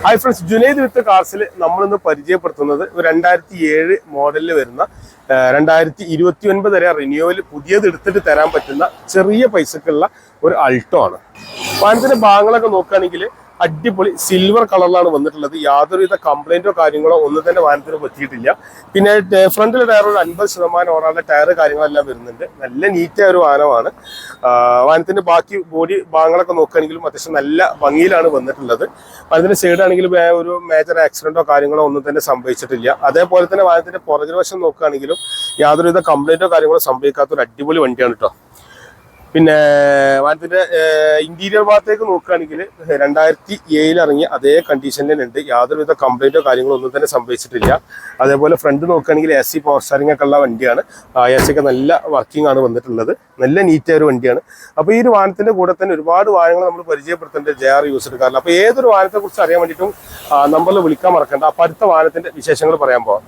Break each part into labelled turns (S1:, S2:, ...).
S1: Hi friends, Junaid വിത്ത് കാർസിൽ നമ്മളിന്ന് പരിചയപ്പെടുത്തുന്നത് 2007 മോഡലിൽ വരുന്ന 2029 വരെ റിന്യൂവൽ പുതിയത് എടുത്തിട്ട് തരാൻ പറ്റുന്ന ചെറിയ പൈസക്കുള്ള ഒരു അൾട്ടോ ആണ്. വാഹനത്തിന്റെ ഭാഗങ്ങളൊക്കെ നോക്കുകയാണെങ്കിൽ അടിപൊളി സിൽവർ കളറിലാണ് വന്നിട്ടുള്ളത്. യാതൊരുവിധ കംപ്ലൈന്റോ കാര്യങ്ങളോ ഒന്നും തന്നെ വാഹനത്തിന് പറ്റിയിട്ടില്ല. പിന്നെ ഫ്രണ്ടിലെ ടയർ ഒരു 50% ഓറാനുള്ള ടയർ കാര്യങ്ങളെല്ലാം വരുന്നുണ്ട്. നല്ല നീറ്റായ ഒരു വാഹനമാണ്. വാഹനത്തിന്റെ ബാക്കി ബോഡി ഭാഗങ്ങളൊക്കെ നോക്കുകയാണെങ്കിലും അത്യാവശ്യം നല്ല ഭംഗിയിലാണ് വന്നിട്ടുള്ളത്. വാഹനത്തിന്റെ സൈഡാണെങ്കിലും ഒരു മേജർ ആക്സിഡന്റോ കാര്യങ്ങളോ ഒന്നും തന്നെ സംഭവിച്ചിട്ടില്ല. അതേപോലെ തന്നെ വാഹനത്തിന്റെ പുറകിൽ വശം നോക്കുകയാണെങ്കിലും യാതൊരുവിധ കംപ്ലൈന്റോ കാര്യങ്ങളോ സംഭവിക്കാത്ത ഒരു അടിപൊളി വണ്ടിയാണ് കേട്ടോ. പിന്നെ വാഹനത്തിന്റെ ഇന്റീരിയർ ഭാഗത്തേക്ക് നോക്കുകയാണെങ്കിൽ 2007 ഇറങ്ങിയ അതേ കണ്ടീഷനിൽ ഉണ്ട്. യാതൊരുവിധ കംപ്ലൈന്റോ കാര്യങ്ങളോ ഒന്നും തന്നെ സംഭവിച്ചിട്ടില്ല. അതേപോലെ ഫ്രണ്ട് നോക്കുകയാണെങ്കിൽ AC പവർ സ്റ്റാറിംഗ് ഒക്കെ ഉള്ള വണ്ടിയാണ്. AC ഒക്കെ നല്ല വർക്കിംഗ് ആണ് വന്നിട്ടുള്ളത്. നല്ല നീറ്റായ ഒരു വണ്ടിയാണ്. അപ്പോൾ ഈ ഒരു വാഹനത്തിന്റെ കൂടെ തന്നെ ഒരുപാട് വാഹനങ്ങൾ നമ്മൾ പരിചയപ്പെടുത്തേണ്ട JR യൂസ്ഡ് കാറിൽ. അപ്പോൾ ഏതൊരു വാഹനത്തെ കുറിച്ച് അറിയാൻ വേണ്ടിയിട്ടും നമ്പറിൽ വിളിക്കാൻ മറക്കണ്ട. അപ്പോൾ അടുത്ത വാഹനത്തിന്റെ വിശേഷങ്ങൾ പറയാൻ പോകാം.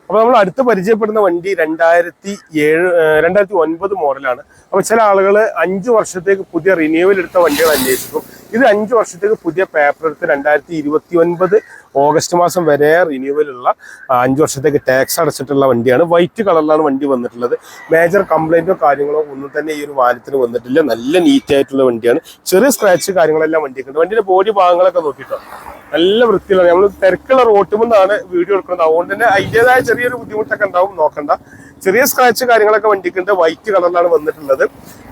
S1: അപ്പോൾ നമ്മൾ അടുത്ത് പരിചയപ്പെടുന്ന വണ്ടി 2009 മോഡലാണ്. അപ്പോൾ ചില ആളുകൾ 5 വർഷത്തേക്ക് പുതിയ റിന്യൂവൽ എടുത്ത വണ്ടികൾ അന്വേഷിക്കും. ഇത് 5 വർഷത്തേക്ക് പുതിയ പേപ്പർ എടുത്ത് 2029 ഓഗസ്റ്റ് മാസം വരെ റിന്യൂവൽ ഉള്ള 5 വർഷത്തേക്ക് ടാക്സ് അടച്ചിട്ടുള്ള വണ്ടിയാണ്. വൈറ്റ് കളറിലാണ് വണ്ടി വന്നിട്ടുള്ളത്. മേജർ കംപ്ലൈന്റോ കാര്യങ്ങളോ ഒന്നും തന്നെ ഈ ഒരു വാഹനത്തിന് വന്നിട്ടില്ല. നല്ല നീറ്റ് ആയിട്ടുള്ള വണ്ടിയാണ്. ചെറിയ സ്ക്രാച്ച് കാര്യങ്ങളെല്ലാം വണ്ടിയൊക്കെ ഉണ്ട്. വണ്ടിയുടെ ബോഡി ഭാഗങ്ങളൊക്കെ നോക്കിയിട്ടോ നല്ല വൃത്തിയിലാണ്. നമ്മൾ തിരക്കുള്ള റോട്ടുമെന്നാണ് വീഡിയോ എടുക്കുന്നത്. അതുകൊണ്ട് തന്നെ അതിൻ്റെതായ ചെറിയൊരു ബുദ്ധിമുട്ടൊക്കെ ഉണ്ടാവും, നോക്കണ്ട. ചെറിയ സ്ക്രാച്ച് കാര്യങ്ങളൊക്കെ വണ്ടിക്കുണ്ട്. വൈറ്റ് കളറിലാണ് വന്നിട്ടുള്ളത്.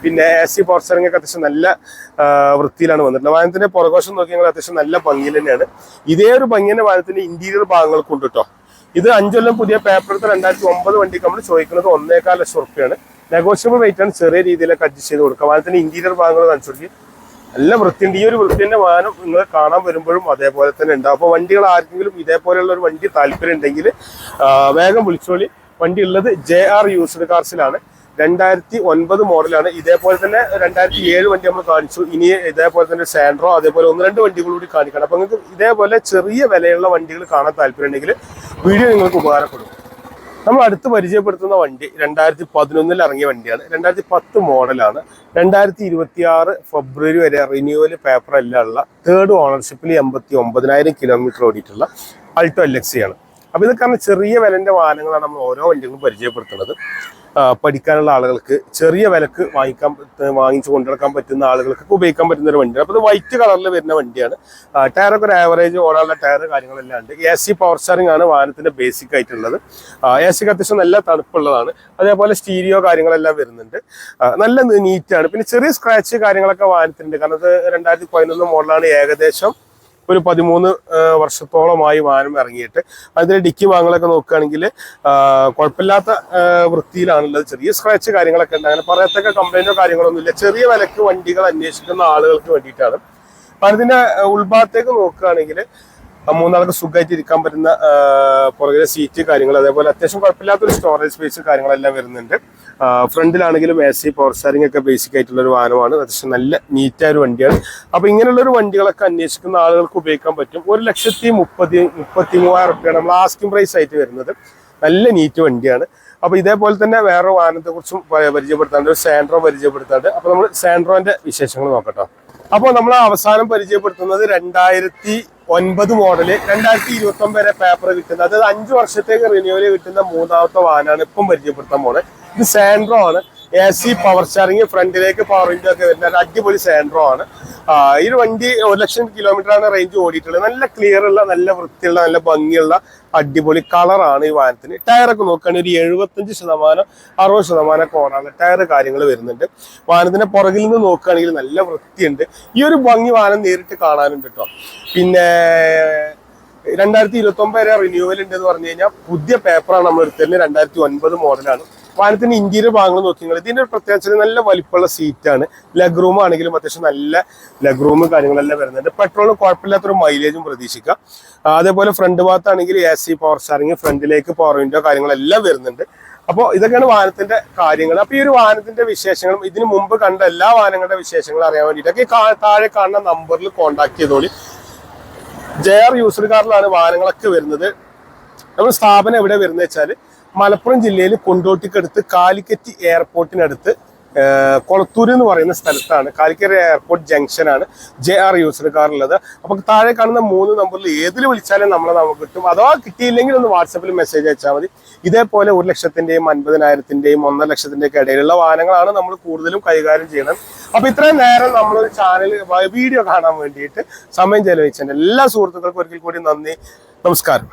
S1: പിന്നെ AC പവർ സ്റ്റാറിംഗ് ഒക്കെ അത്യാവശ്യം നല്ല വൃത്തിയിലാണ് വന്നിട്ടുള്ളത്. വാഹനത്തിന്റെ പുറകോശം നോക്കിയാൽ അത്യാവശ്യം നല്ല ഭംഗിയിൽ തന്നെയാണ്. ഇതേ ഒരു ഭംഗി തന്നെ വാഹനത്തിന്റെ ഇന്റീരിയർ ഭാഗങ്ങൾക്കുണ്ട് കേട്ടോ. ഇത് 5 കൊല്ലം പുതിയ പേപ്പർ എടുത്ത് 2009 വണ്ടിക്ക് നമ്മൾ ചോദിക്കുന്നത് 1.25 ലക്ഷം റുപ്യാണ്. നെഗോഷ്യബിൾ റേറ്റ് ആണ്. ചെറിയ രീതിയിലൊക്കെ അഡ്ജസ്റ്റ് ചെയ്ത് കൊടുക്കുക. വാഹനത്തിന്റെ ഇന്റീരിയർ ഭാഗങ്ങൾ കാണിച്ചു നല്ല വൃത്തിയുണ്ട്. ഈ ഒരു വൃത്തിന്റെ വാഹനം നിങ്ങൾ കാണാൻ വരുമ്പോഴും അതേപോലെ തന്നെ ഉണ്ടാവും. അപ്പോൾ വണ്ടികൾ ആർക്കെങ്കിലും ഇതേപോലെയുള്ള ഒരു വണ്ടി താല്പര്യം ഉണ്ടെങ്കിൽ വേഗം വിളിച്ചോളി. വണ്ടി ഉള്ളത് JR യൂസ്ഡ് കാർസിലാണ്. 2009 മോഡലാണ്. ഇതേപോലെ തന്നെ 2007 വണ്ടി നമ്മൾ കാണിച്ചു. ഇനി ഇതേപോലെ തന്നെ സാൻഡ്രോ, അതേപോലെ 1-2 വണ്ടികൾ കൂടി കാണിക്കണം. അപ്പോൾ നിങ്ങൾക്ക് ഇതേപോലെ ചെറിയ വിലയുള്ള വണ്ടികൾ കാണാൻ താല്പര്യം ഉണ്ടെങ്കിൽ വീഡിയോ നിങ്ങൾക്ക് ഉപകാരപ്പെടും. നമ്മൾ അടുത്ത് പരിചയപ്പെടുത്തുന്ന വണ്ടി 2011 ഇറങ്ങിയ വണ്ടിയാണ്. 2010 മോഡലാണ്. 2026 ഫെബ്രുവരി വരെ റിന്യൂവൽ പേപ്പർ എല്ലാം ഉള്ള 3rd ഓണർഷിപ്പിൽ 89,000 കിലോമീറ്റർ ഓടിയിട്ടുള്ള അൾട്ടോ LX ആണ്. അപ്പോൾ ഇത് കാരണം ചെറിയ വിലൻ്റെ വാഹനങ്ങളാണ് നമ്മൾ ഓരോ വണ്ടികളും പരിചയപ്പെടുത്തുന്നത്. പഠിക്കാനുള്ള ആളുകൾക്ക് ചെറിയ വിലക്ക് വാങ്ങിച്ചു കൊണ്ടുനടക്കാൻ പറ്റുന്ന ആളുകൾക്ക് ഉപയോഗിക്കാൻ പറ്റുന്ന ഒരു വണ്ടിയാണ്. അപ്പോൾ ഇത് വൈറ്റ് കളറിൽ വരുന്ന വണ്ടിയാണ്. ടയറൊക്കെ ഒരു ആവറേജ് ഓടാനുള്ള ടയർ കാര്യങ്ങളെല്ലാം ഉണ്ട്. AC പവർ സ്റ്റാറിംഗ് ആണ് വാഹനത്തിന്റെ ബേസിക് ആയിട്ടുള്ളത്. AC അത്യാവശ്യം നല്ല തണുപ്പുള്ളതാണ്. അതേപോലെ സ്റ്റീരിയോ കാര്യങ്ങളെല്ലാം വരുന്നുണ്ട്. നല്ല നീറ്റാണ്. പിന്നെ ചെറിയ സ്ക്രാച്ച് കാര്യങ്ങളൊക്കെ വാഹനത്തിനുണ്ട്. കാരണം ഇത് 2011 മോഡലാണ്. ഏകദേശം ഒരു 13 വർഷത്തോളമായി വാഹനം ഇറങ്ങിയിട്ട്. അതിന്റെ ഡിക്കി ഭാഗങ്ങളൊക്കെ നോക്കുകയാണെങ്കിൽ കുഴപ്പമില്ലാത്ത വൃത്തിയിലാണുള്ളത്. ചെറിയ സ്ക്രാച്ച് കാര്യങ്ങളൊക്കെ ഉണ്ട്. അങ്ങനെ പറയത്തക്ക കംപ്ലൈന്റോ കാര്യങ്ങളൊന്നും ഇല്ല. ചെറിയ വിലക്ക് വണ്ടികൾ അന്വേഷിക്കുന്ന ആളുകൾക്ക് വേണ്ടിയിട്ടാണ്. അപ്പം അതിന്റെ ഉൾഭാഗത്തേക്ക് നോക്കുകയാണെങ്കിൽ 3 ആൾക്ക് സുഖമായിട്ട് ഇരിക്കാൻ പറ്റുന്ന പുറകിലെ സീറ്റ് കാര്യങ്ങൾ, അതേപോലെ അത്യാവശ്യം കുഴപ്പമില്ലാത്തൊരു സ്റ്റോറേജ് സ്പേസ് കാര്യങ്ങളെല്ലാം വരുന്നുണ്ട്. ഫ്രണ്ടിലാണെങ്കിലും AC പവർ സ്റ്റാറിംഗ് ഒക്കെ ബേസിക് ആയിട്ടുള്ള ഒരു വാഹനമാണ്. അത്യാവശ്യം നല്ല നീറ്റായ ഒരു വണ്ടിയാണ്. അപ്പോൾ ഇങ്ങനെയുള്ളൊരു വണ്ടികളൊക്കെ അന്വേഷിക്കുന്ന ആളുകൾക്ക് ഉപയോഗിക്കാൻ പറ്റും. 1,33,000 റുപ്യാണ് നമ്മൾ ആസ്കിംഗ് പ്രൈസ് ആയിട്ട് വരുന്നത്. നല്ല നീറ്റ് വണ്ടിയാണ്. അപ്പോൾ ഇതേപോലെ തന്നെ വേറെ വാഹനത്തെക്കുറിച്ചും പരിചയപ്പെടുത്താണ്ട്, ഒരു സാൻഡ്രോ പരിചയപ്പെടുത്താണ്ട്. അപ്പോൾ നമ്മൾ സാൻഡ്രോന്റെ വിശേഷങ്ങൾ നോക്കട്ടോ. അപ്പോൾ നമ്മൾ അവസാനം പരിചയപ്പെടുത്തുന്നത് 2009 മോഡല് 2029 വരെ പേപ്പർ കിട്ടുന്ന, അതായത് 5 വർഷത്തേക്ക് റിന്യൂവൽ കിട്ടുന്ന 3ാമത്തെ വാഹനമാണ് ഇപ്പം പരിചയപ്പെടുത്താൻ പോകുന്നത്. ഇത് സാൻഡ്രോ ആണ്. AC പവർ സ്റ്റാറിംഗ്, ഫ്രണ്ടിലേക്ക് പവർ വിൻഡോ ഒക്കെ വരുന്ന ഒരു അടിപൊളി സാൻഡ്രോ ആണ്. ഈ ഒരു വണ്ടി 1 ലക്ഷം കിലോമീറ്ററാണ് റേഞ്ച് ഓടിയിട്ടുള്ളത്. നല്ല ക്ലിയർ ഉള്ള, നല്ല വൃത്തിയുള്ള, നല്ല ഭംഗിയുള്ള അടിപൊളി കളറാണ് ഈ വാഹനത്തിന്. ടയറൊക്കെ നോക്കുകയാണെങ്കിൽ ഒരു 75% 60% ഓടാണ് ടയർ കാര്യങ്ങൾ വരുന്നുണ്ട്. വാഹനത്തിന്റെ പുറകിൽ നിന്ന് നോക്കുകയാണെങ്കിൽ നല്ല വൃത്തിയുണ്ട്. ഈ ഒരു ഭംഗി വാഹനം നേരിട്ട് കാണാനുണ്ട് കേട്ടോ. പിന്നെ 2029 വരെ റിന്യൂവൽ ഉണ്ടെന്ന് പറഞ്ഞു കഴിഞ്ഞാൽ പുതിയ പേപ്പറാണ് നമ്മൾ എടുത്തത്. 2009 മോഡലാണ്. വാഹനത്തിന്റെ ഇന്റീരിയർ ഭാഗങ്ങൾ നോക്കിയാൽ ഇതിന്റെ ഒരു പ്രത്യേകിച്ച് നല്ല വലിപ്പമുള്ള സീറ്റാണ്. ലെഗ് റൂം ആണെങ്കിലും അത്യാവശ്യം നല്ല ലെഗ് റൂമും കാര്യങ്ങളെല്ലാം വരുന്നുണ്ട്. പെട്രോളിന് കുഴപ്പമില്ലാത്തൊരു മൈലേജും പ്രതീക്ഷിക്കാം. അതേപോലെ ഫ്രണ്ട് ഭാഗത്താണെങ്കിൽ AC പവർ സ്റ്റാറിംഗ്, ഫ്രണ്ടിലേക്ക് പവർ വിൻഡോ കാര്യങ്ങളെല്ലാം വരുന്നുണ്ട്. അപ്പോൾ ഇതൊക്കെയാണ് വാഹനത്തിന്റെ കാര്യങ്ങൾ. അപ്പോൾ ഈ ഒരു വാഹനത്തിന്റെ വിശേഷങ്ങളും ഇതിനു മുമ്പ് കണ്ട എല്ലാ വാഹനങ്ങളുടെ വിശേഷങ്ങളും അറിയാൻ വേണ്ടിയിട്ടൊക്കെ താഴെ കാണുന്ന നമ്പറിൽ കോൺടാക്ട് ചെയ്തോളി. JR യൂസ്ഡ് കാറിലാണ് വാഹനങ്ങളൊക്കെ വരുന്നത്. നമ്മുടെ സ്ഥാപനം എവിടെ വരുന്നത് വെച്ചാൽ മലപ്പുറം ജില്ലയിൽ കൊണ്ടോട്ടിക്കടുത്ത് കാലിക്കറ്റ് എയർപോർട്ടിനടുത്ത് കൊളത്തൂർ എന്ന് പറയുന്ന സ്ഥലത്താണ്. കാലിക്കര എയർപോർട്ട് ജംഗ്ഷനാണ് JR യൂസ്ഡ് കാർ ഉള്ളത്. അപ്പോൾ താഴെ കാണുന്ന 3 നമ്പറിൽ ഏതിൽ വിളിച്ചാലും നമുക്ക് കിട്ടും. അഥവാ കിട്ടിയില്ലെങ്കിൽ ഒന്ന് വാട്സപ്പിൽ മെസ്സേജ് അയച്ചാൽ മതി. ഇതേപോലെ 1,00,000-ന്റെയും 50,000-ന്റെയും 1,50,000-ന്റെയും ഒക്കെ ഇടയിലുള്ള വാഹനങ്ങളാണ് നമ്മൾ കൂടുതലും കൈകാര്യം ചെയ്യുന്നത്. അപ്പൊ ഇത്രയും നേരം നമ്മളൊരു ചാനൽ വീഡിയോ കാണാൻ വേണ്ടിയിട്ട് സമയം ചെലവഴിച്ചതിന്റെ എല്ലാ സുഹൃത്തുക്കൾക്കും ഒരിക്കൽ കൂടി നന്ദി, നമസ്കാരം.